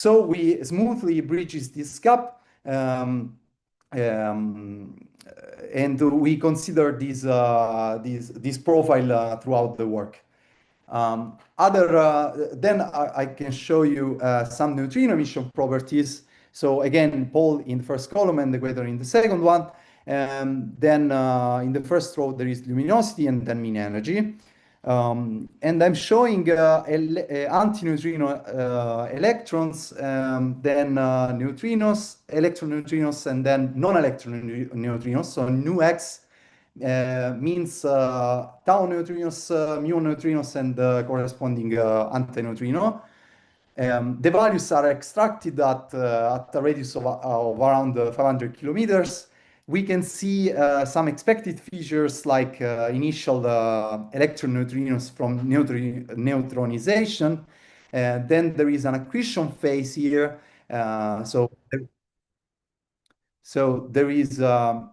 So we smoothly bridges this gap, and we consider this profile throughout the work. Then I can show you some neutrino emission properties. So again, pole in the first column and equator in the second one. Then in the first row, there is luminosity and then mean energy. And I'm showing antineutrino electrons, then neutrinos, electron neutrinos, and then non-electron neutrinos. So nu x means tau neutrinos, mu neutrinos, and corresponding antineutrino. The values are extracted at a radius of around 500 kilometers. We can see some expected features like initial electron neutrinos from neutronization. Then there is an accretion phase here. So there is an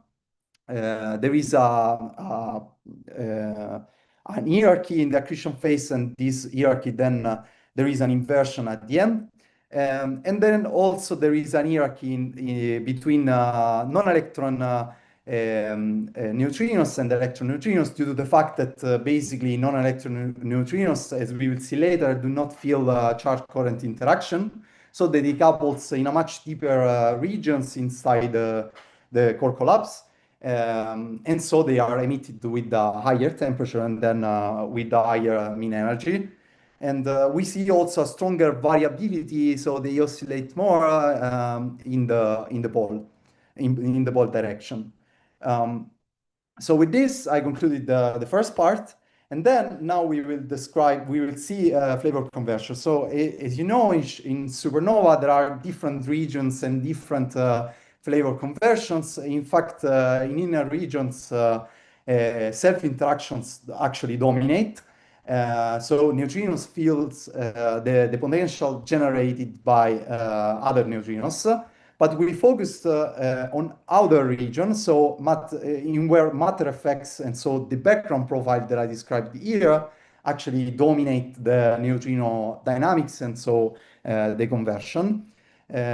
hierarchy in the accretion phase, and this hierarchy then there is an inversion at the end. And then also there is an hierarchy between non-electron neutrinos and electron neutrinos due to the fact that basically non-electron neutrinos, as we will see later, do not feel charge current interaction. So they decouple in a much deeper regions inside the core collapse. And so they are emitted with a higher temperature and then with a higher mean energy. And we see also a stronger variability, so they oscillate more in the ball direction. So with this, I concluded the first part, and then now we will see flavor conversion. So as you know, in supernova there are different regions and different flavor conversions. In fact, in inner regions, self-interactions actually dominate. So neutrinos feels the potential generated by other neutrinos, but we focused on outer regions, so in where matter effects and so the background profile that I described here actually dominate the neutrino dynamics and so the conversion.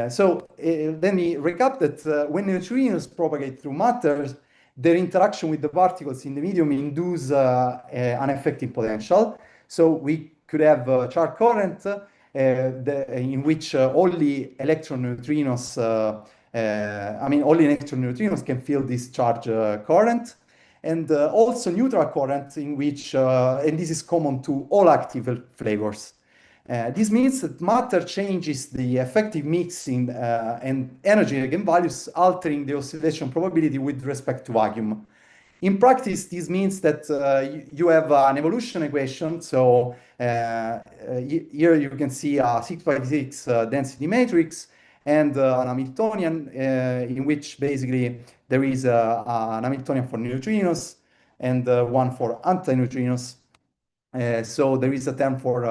So let me recap that when neutrinos propagate through matter, their interaction with the particles in the medium induce an effective potential. So we could have charge current in which only electron neutrinos, only electron neutrinos can feel this charge current, and also neutral current in which, and this is common to all active flavors. This means that matter changes the effective mixing and energy eigenvalues, altering the oscillation probability with respect to vacuum. In practice, this means that you have an evolution equation. So here you can see a 6x6 density matrix and an Hamiltonian in which basically there is an Hamiltonian for neutrinos and one for antineutrinos. So there is a term for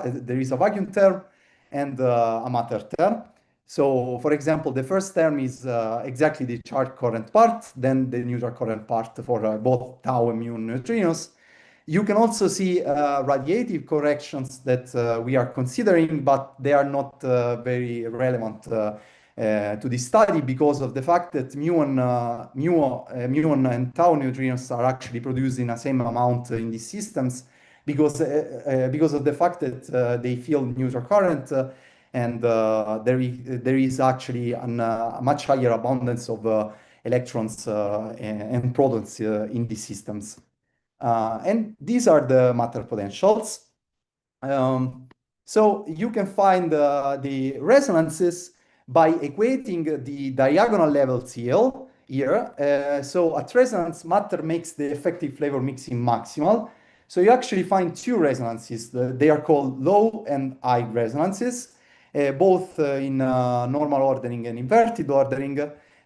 there is a vacuum term and a matter term. So for example, the first term is exactly the charge current part, then the neutral current part for both tau and mu neutrinos. You can also see radiative corrections that we are considering, but they are not very relevant to this study because of the fact that muon and tau neutrinos are actually produced in the same amount in these systems because of the fact that they feel neutral current and there is actually a much higher abundance of electrons and protons in these systems. And these are the matter potentials. So you can find the resonances by equating the diagonal levels here. So at resonance, matter makes the effective flavor mixing maximal. So you actually find two resonances. They are called low and high resonances, both in normal ordering and inverted ordering.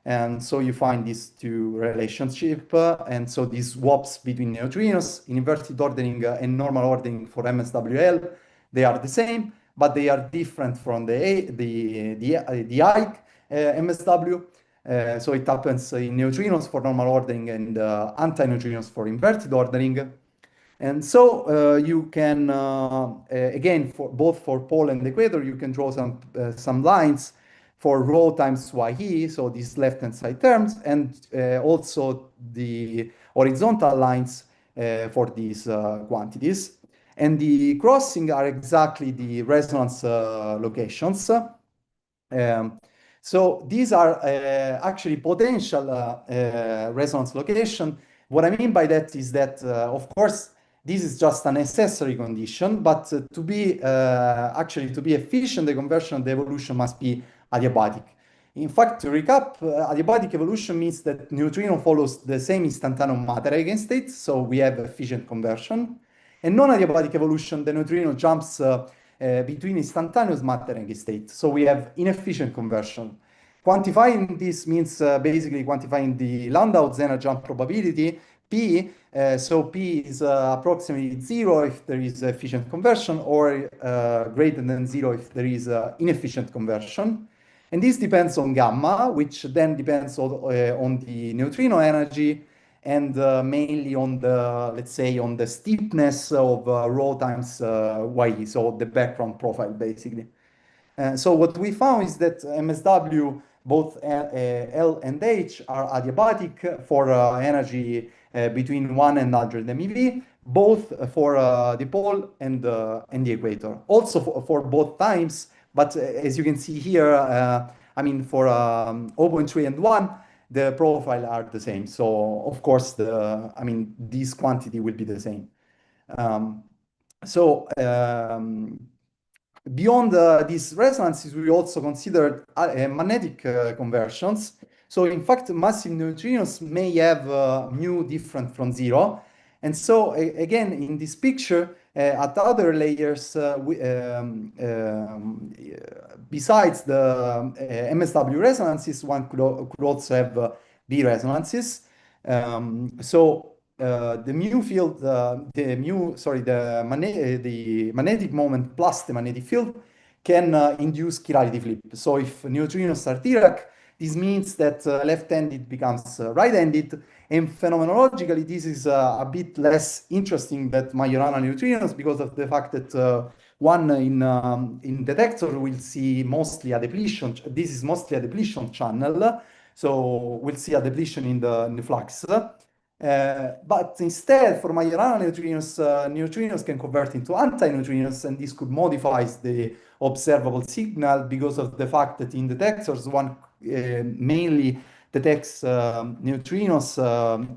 And so you find these two relationship. And so these swaps between neutrinos in inverted ordering and normal ordering for MSWL, they are the same, but they are different from the high MSW. So it happens in neutrinos for normal ordering and antineutrinos for inverted ordering. And so you can, again, both for pole and equator, you can draw some lines for rho times YE, so these left-hand side terms, and also the horizontal lines for these quantities. And the crossing are exactly the resonance locations. So these are actually potential resonance location. What I mean by that is that, of course, this is just a necessary condition, but to be actually to be efficient, the conversion of the evolution must be adiabatic. In fact, to recap, adiabatic evolution means that neutrino follows the same instantaneous matter eigenstate, so we have efficient conversion. And non-adiabatic evolution, the neutrino jumps between instantaneous matter eigenstate, so we have inefficient conversion. Quantifying this means basically quantifying the Landau-Zener jump probability, P. So P is approximately 0 if there is efficient conversion, or greater than 0 if there is inefficient conversion. And this depends on gamma, which then depends on the neutrino energy, and mainly on the, let's say, on the steepness of rho times YE, so the background profile, basically. So what we found is that MSW, both L and H, are adiabatic for energy between 1 and 100 MeV, both for the pole and the equator. Also for both times, but as you can see here, I mean, for 0.3 and 1, the profile are the same. So of course, I mean, this quantity will be the same. Beyond these resonances, we also considered magnetic conversions. So in fact, massive neutrinos may have mu different from 0. And so again, in this picture, at other layers, besides the MSW resonances, one could also have B resonances. The mu field, the magnetic moment plus the magnetic field can induce chirality flip. So if neutrinos are Dirac, this means that left-handed becomes right-handed, and phenomenologically this is a bit less interesting than Majorana neutrinos because of the fact that one in detector will see mostly a depletion. This is mostly a depletion channel, so we'll see a depletion in the flux. But instead, for Majorana neutrinos, neutrinos can convert into antineutrinos, and this could modify the observable signal because of the fact that in detectors, one mainly detects neutrinos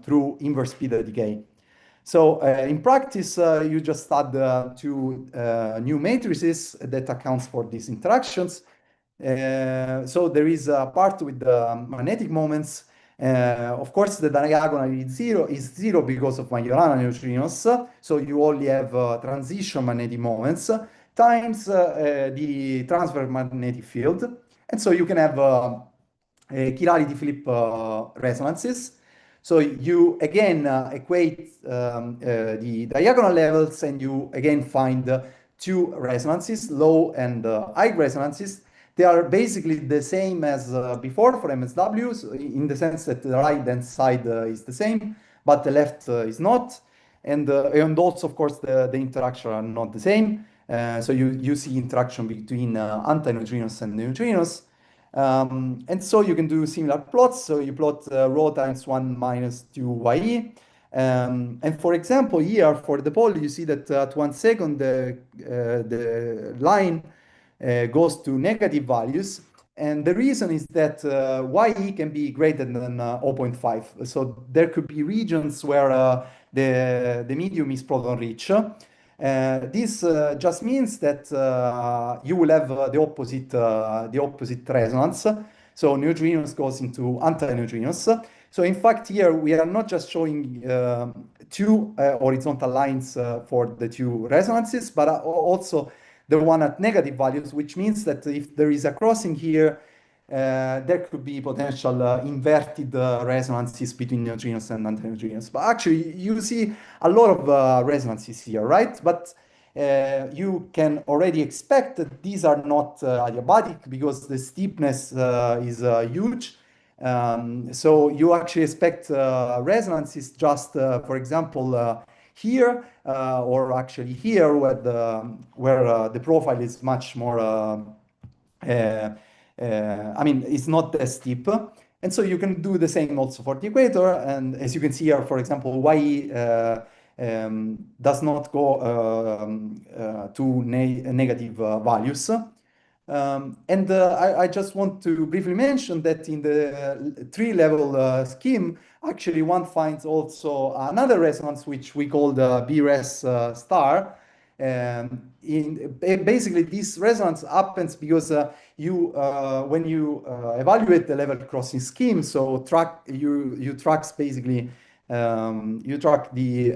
through inverse beta decay. So in practice, you just add two new matrices that accounts for these interactions. So there is a part with the magnetic moments. Of course, the diagonal is zero because of Majorana neutrinos. So you only have transition magnetic moments times the transverse magnetic field. And so you can have chirality flip resonances. So you again equate the diagonal levels, and you again find two resonances, low and high resonances. They are basically the same as before for MSWs, in the sense that the right-hand side is the same, but the left is not. And also, of course, the interaction are not the same. So you see interaction between antineutrinos and neutrinos. And so you can do similar plots. So you plot rho times 1 minus 2YE. And for example, here for the pole, you see that at 1 second, the line goes to negative values. And the reason is that YE can be greater than 0.5. So there could be regions where the medium is proton rich. This just means that you will have the opposite resonance. So neutrinos goes into antineutrinos. So in fact, here we are not just showing two horizontal lines for the two resonances, but also the one at negative values, which means that if there is a crossing here, there could be potential inverted resonances between neutrinos and antineutrinos. But actually, you see a lot of resonances here, right? But you can already expect that these are not adiabatic because the steepness is huge. So you actually expect resonances just, for example, here, or actually here, where the profile is much more, I mean, it's not as steep. And so you can do the same also for the equator. And as you can see here, for example, y does not go to negative values. And I just want to briefly mention that in the three-level scheme, actually one finds also another resonance, which we call the BRES star. Basically, this resonance happens because when you evaluate the level crossing scheme, so you track basically you track the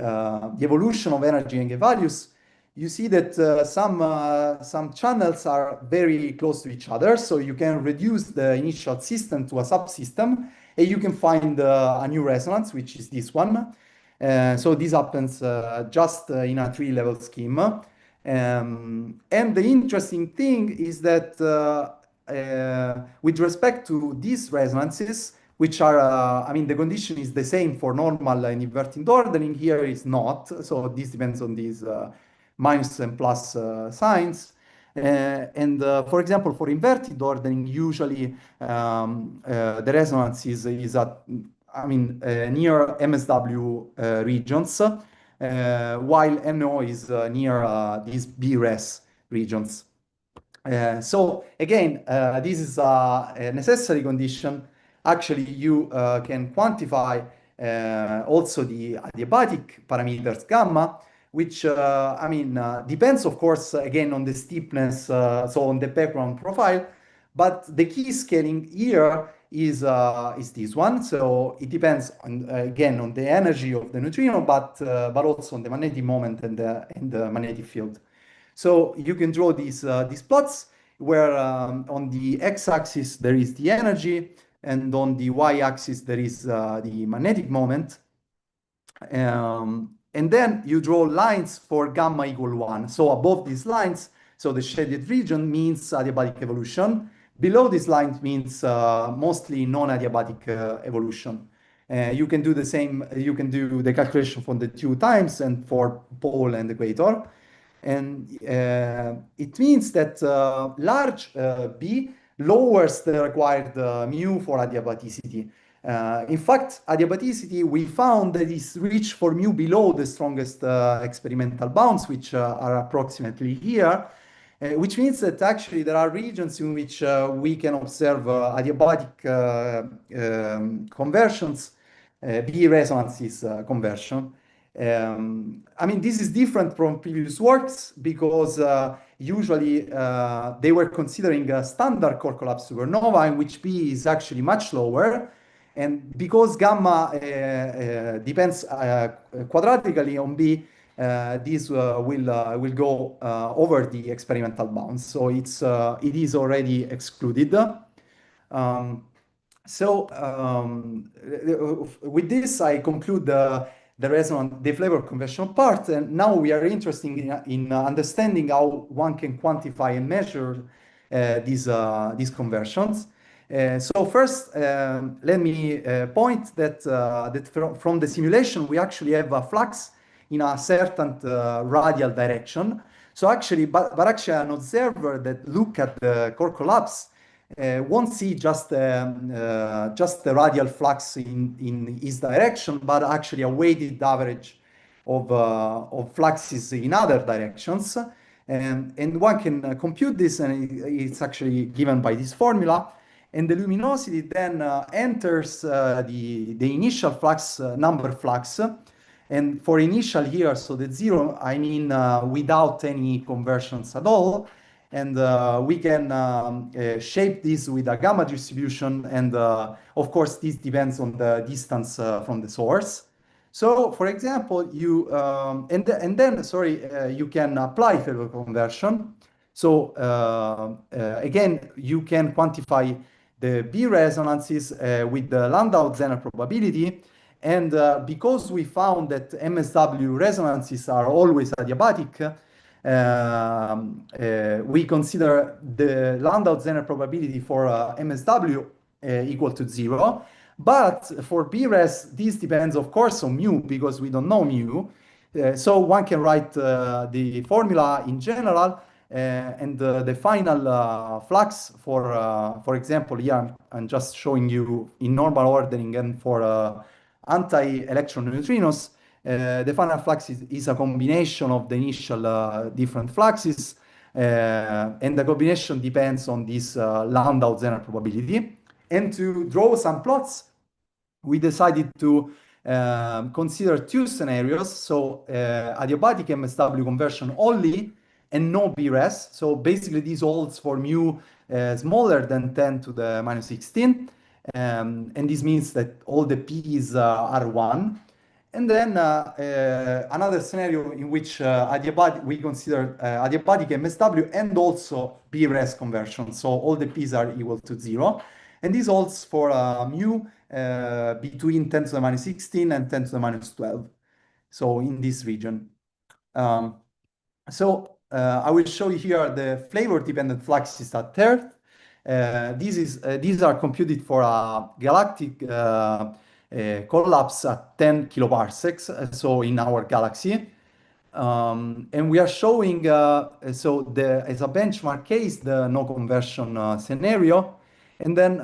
evolution of energy and values. You see that some channels are very close to each other, so you can reduce the initial system to a subsystem, and you can find a new resonance, which is this one. So this happens just in a three-level scheme. And the interesting thing is that with respect to these resonances, which are, I mean, the condition is the same for normal and inverted ordering, here is not. So this depends on these minus and plus signs. For example, for inverted ordering, usually the resonance is at, I mean, near MSW regions, while MO is near these BRES regions. So again, this is a necessary condition. Actually, you can quantify also the adiabatic parameters gamma, which I mean depends, of course, again on the steepness, so on the background profile. But the key scaling here is this one. So it depends on, again, on the energy of the neutrino, but also on the magnetic moment and the magnetic field. So you can draw these plots where on the x-axis there is the energy, and on the y-axis there is the magnetic moment. And then you draw lines for gamma equal 1. So above these lines, so the shaded region means adiabatic evolution. Below these lines means mostly non-adiabatic evolution. You can do the same, you can do the calculation for the two times and for pole and equator. And it means that large B lowers the required mu for adiabaticity. In fact, adiabaticity, we found that is reached for mu below the strongest experimental bounds, which are approximately here, which means that actually there are regions in which we can observe adiabatic conversions, B resonances conversion. I mean, this is different from previous works because usually they were considering a standard core collapse supernova in which B is actually much lower. And because gamma depends quadratically on B, this will go over the experimental bounds. So it is already excluded. With this, I conclude the flavor conversion part, and now we are interested in understanding how one can quantify and measure these conversions. So first, let me point that from the simulation, we actually have a flux in a certain radial direction. So actually, but actually an observer that look at the core collapse won't see just the radial flux in his direction, but actually a weighted average of fluxes in other directions. And one can compute this, and it's actually given by this formula. And the luminosity then enters the initial flux, number flux. And for initial here, so the zero, I mean without any conversions at all. And we can shape this with a gamma distribution. And of course, this depends on the distance from the source. So for example, you can apply Fourier conversion. So again, you can quantify the B resonances with the Landau-Zener probability. And because we found that MSW resonances are always adiabatic, we consider the Landau-Zener probability for MSW equal to 0. But for BRES, this depends, of course, on mu, because we don't know mu. So one can write the formula in general, and the final flux for example, here I'm just showing you in normal ordering, and for anti-electron neutrinos, the final flux is a combination of the initial different fluxes, and the combination depends on this Landau-Zener probability. And to draw some plots, we decided to consider two scenarios. So adiabatic MSW conversion only and no BRES. So basically this holds for mu smaller than 10 to the minus 16. And this means that all the p's are 1. And then another scenario in which adiabatic, we consider adiabatic MSW and also BRES conversion. So all the p's are equal to 0. And this holds for mu between 10 to the minus 16 and 10 to the minus 12. So in this region. I will show you here the flavor-dependent fluxes at Earth. These are computed for a galactic collapse at 10 kiloparsecs, so in our galaxy. And we are showing, as a benchmark case, the no conversion scenario. And then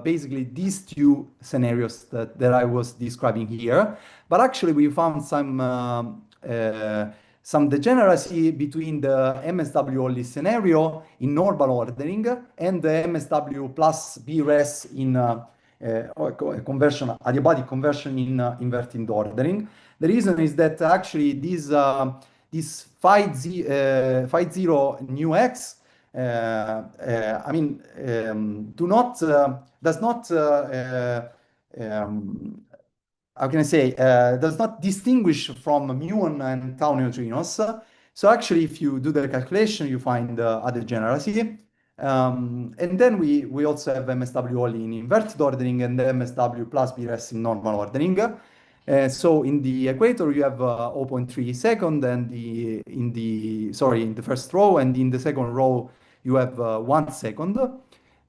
basically these two scenarios that I was describing here. But actually we found some degeneracy between the MSW only scenario in normal ordering and the MSW plus BRES in conversion, adiabatic conversion in inverted ordering. The reason is that actually this phi 0 nu x does not how can I say, does not distinguish from muon and tau neutrinos. So actually, if you do the calculation, you find a degeneracy. And then we also have MSW only in inverted ordering and MSW plus BRES in normal ordering. So in the equator, you have 0.3 second, and in the first row, and in the second row, you have 1 second.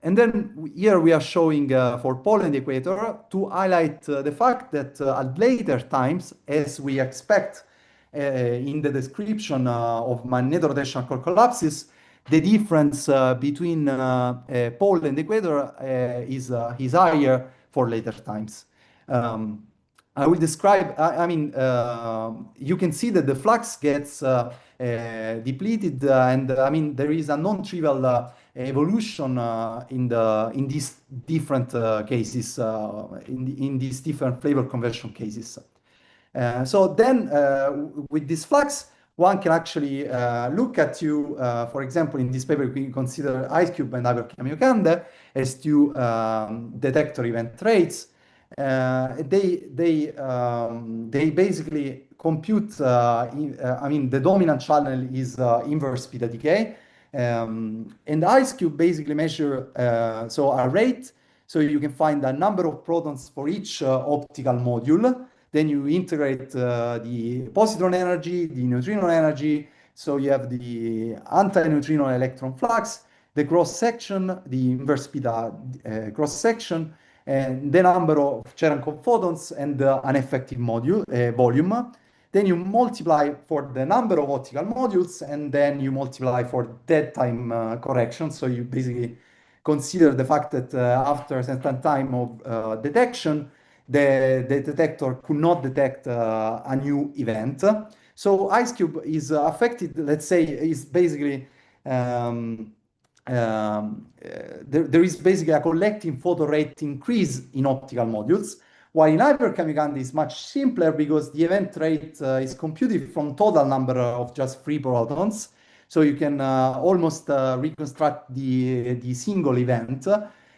And then here we are showing for pole and equator to highlight the fact that at later times, as we expect in the description of magneto-rotational core collapses, the difference between pole and equator is higher for later times. I will describe, you can see that the flux gets depleted, and there is a non-trivial evolution in these different cases, in these different flavor conversion cases. So then with this flux, one can actually look at you, for example, in this paper, we consider IceCube and Hyperchemiocande as two detector event rates. They basically compute, the dominant channel is inverse beta decay. And IceCube basically measure a rate, so you can find a number of protons for each optical module. Then you integrate the positron energy, the neutrino energy, so you have the anti-neutrino electron flux, the cross section, the inverse beta cross section, and the number of Cherenkov photons and an effective module volume. Then you multiply for the number of optical modules, and then you multiply for dead time correction. So you basically consider the fact that after a certain time of detection, the detector could not detect a new event. So IceCube is affected, let's say, is basically there is basically a collecting photon rate increase in optical modules, while in Hyperchemiocande is much simpler because the event rate is computed from total number of just free protons. So you can almost reconstruct the single event.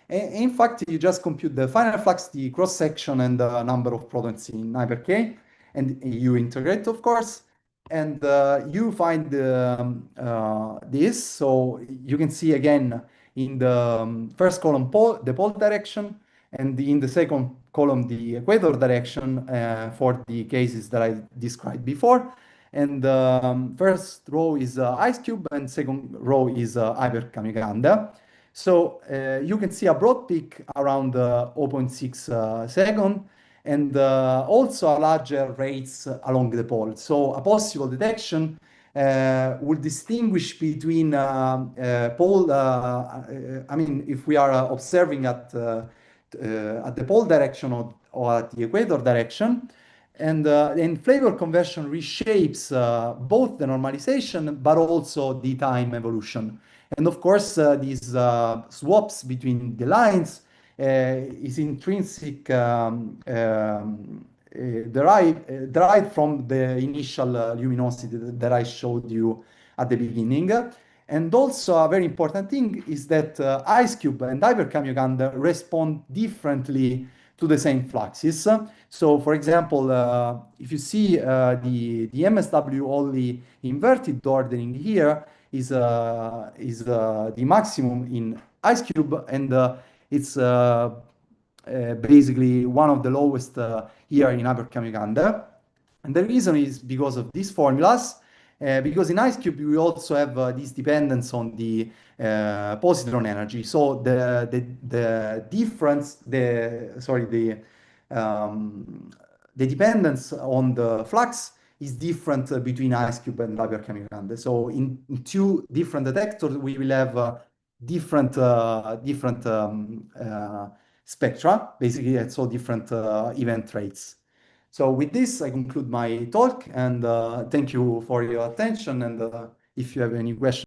In fact, you just compute the final flux, the cross section, and the number of protons in Hyper-K, and you integrate, of course. And you find this. So you can see again in the first column the pole direction, and in the second column the equator direction for the cases that I described before. And first row is IceCube, and second row is Hyperchemiocande. So you can see a broad peak around 0.6 second, and also larger rates along the pole. So a possible detection would distinguish between pole, I mean, if we are observing at the pole direction or at the equator direction, and flavor conversion reshapes both the normalization but also the time evolution. And of course, these swaps between the lines is intrinsic derived from the initial luminosity that I showed you at the beginning. And also a very important thing is that ice cube and hypercamugand respond differently to the same fluxes. So for example, if you see the MSW only inverted ordering here is the maximum in ice cube, and it's basically one of the lowest here in hypercamugand. And the reason is because of these formulas, because in ice cube we also have this dependence on the positron energy. So the difference, the dependence on the flux is different between ice cube and hypercamugand. So in two different detectors we will have different spectra, basically, so different event rates. So with this, I conclude my talk, and thank you for your attention. And if you have any questions.